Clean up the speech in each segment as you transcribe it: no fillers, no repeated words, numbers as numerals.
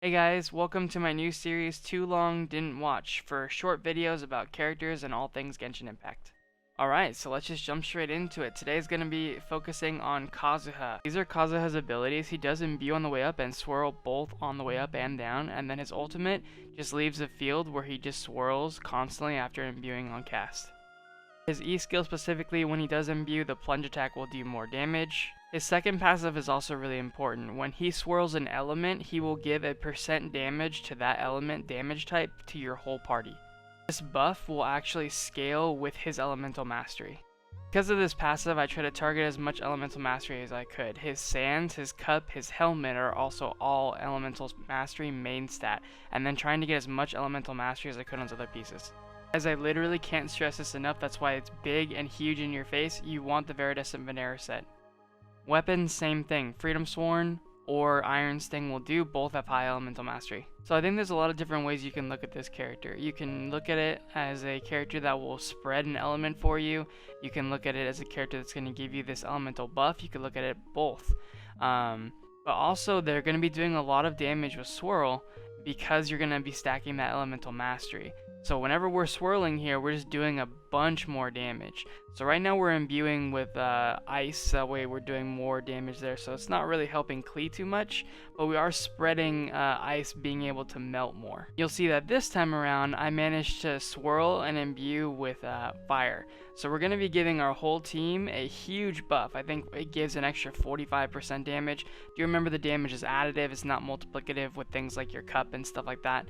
Hey guys, welcome to my new series Too Long Didn't Watch for short videos about characters and all things Genshin Impact. Alright, so let's just jump straight into it. Today's going to be focusing on Kazuha. These are Kazuha's abilities. He does imbue on the way up and swirl both on the way up and down, and then his ultimate just leaves a field where he just swirls constantly after imbuing on cast. His E skill specifically, when he does imbue, the plunge attack will do more damage. His second passive is also really important. When he swirls an element, he will give a % damage to that element damage type to your whole party. This buff will actually scale with his elemental mastery. Because of this passive, I try to target as much elemental mastery as I could. His sands, his cup, his helmet are also all elemental mastery main stat, and then trying to get as much elemental mastery as I could on other pieces. As I literally can't stress this enough, that's why it's big and huge in your face. You want the Viridescent Venera set. Weapons, same thing. Freedom Sworn or Iron Sting will do, both have high elemental mastery. So I think there's a lot of different ways you can look at this character. You can look at it as a character that will spread an element for you. You can look at it as a character that's going to give you this elemental buff. You can look at it both. But also they're going to be doing a lot of damage with Swirl because you're going to be stacking that elemental mastery. So whenever we're swirling here, we're just doing a bunch more damage. So right now we're imbuing with ice, that way we're doing more damage there. So it's not really helping Klee too much, but we are spreading ice being able to melt more. You'll see that this time around, I managed to swirl and imbue with fire. So we're going to be giving our whole team a huge buff. I think it gives an extra 45% damage. Do you remember the damage is additive? It's not multiplicative with things like your cup and stuff like that.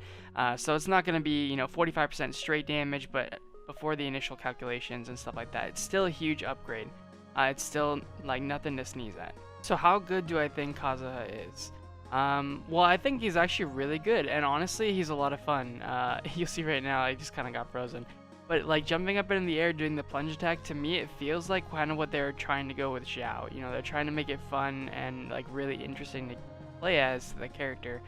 So it's not going to be, 45% straight damage, but before the initial calculations and stuff like that, it's still a huge upgrade. It's still like nothing to sneeze at. So how good do I think Kazuha is? Well, I think he's actually really good, and honestly, he's a lot of fun. You'll see right now, I just kind of got frozen. But like jumping up in the air doing the plunge attack, to me it feels like kind of what they're trying to go with Xiao. They're trying to make it fun and like really interesting to play as the character.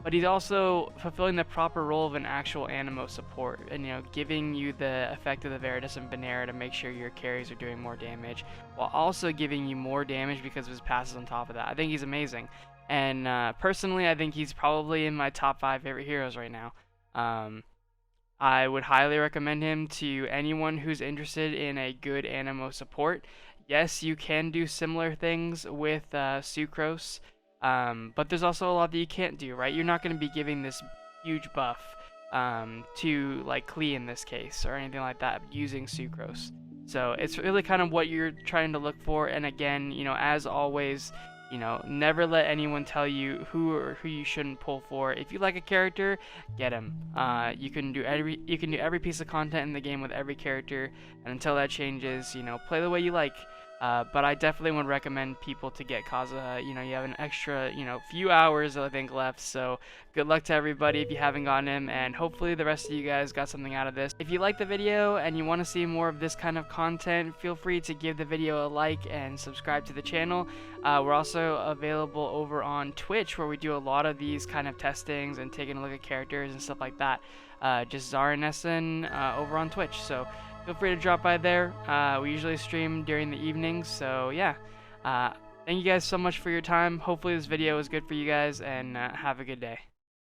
But he's also fulfilling the proper role of an actual Anemo support, and giving you the effect of the Viridescent Venera to make sure your carries are doing more damage, while also giving you more damage because of his passes on top of that. I think he's amazing, and personally, I think he's probably in my top 5 favorite heroes right now. I would highly recommend him to anyone who's interested in a good Anemo support. Yes, you can do similar things with Sucrose. But there's also a lot that you can't do, right? You're not going to be giving this huge buff to like Klee in this case or anything like that using Sucrose. So it's really kind of what you're trying to look for. And again, as always, never let anyone tell you who you shouldn't pull for. If you like a character, get him. You can do every piece of content in the game with every character, and until that changes, play the way you like. But I definitely would recommend people to get Kazuha. You have an extra, few hours I think left. So good luck to everybody if you haven't gotten him, and hopefully the rest of you guys got something out of this. If you like the video and you want to see more of this kind of content, feel free to give the video a like and subscribe to the channel. We're also available over on Twitch, where we do a lot of these kind of testings and taking a look at characters and stuff like that. Just Zaranessen over on Twitch. So feel free to drop by there. We usually stream during the evenings, so yeah. Thank you guys so much for your time. Hopefully this video was good for you guys, and have a good day.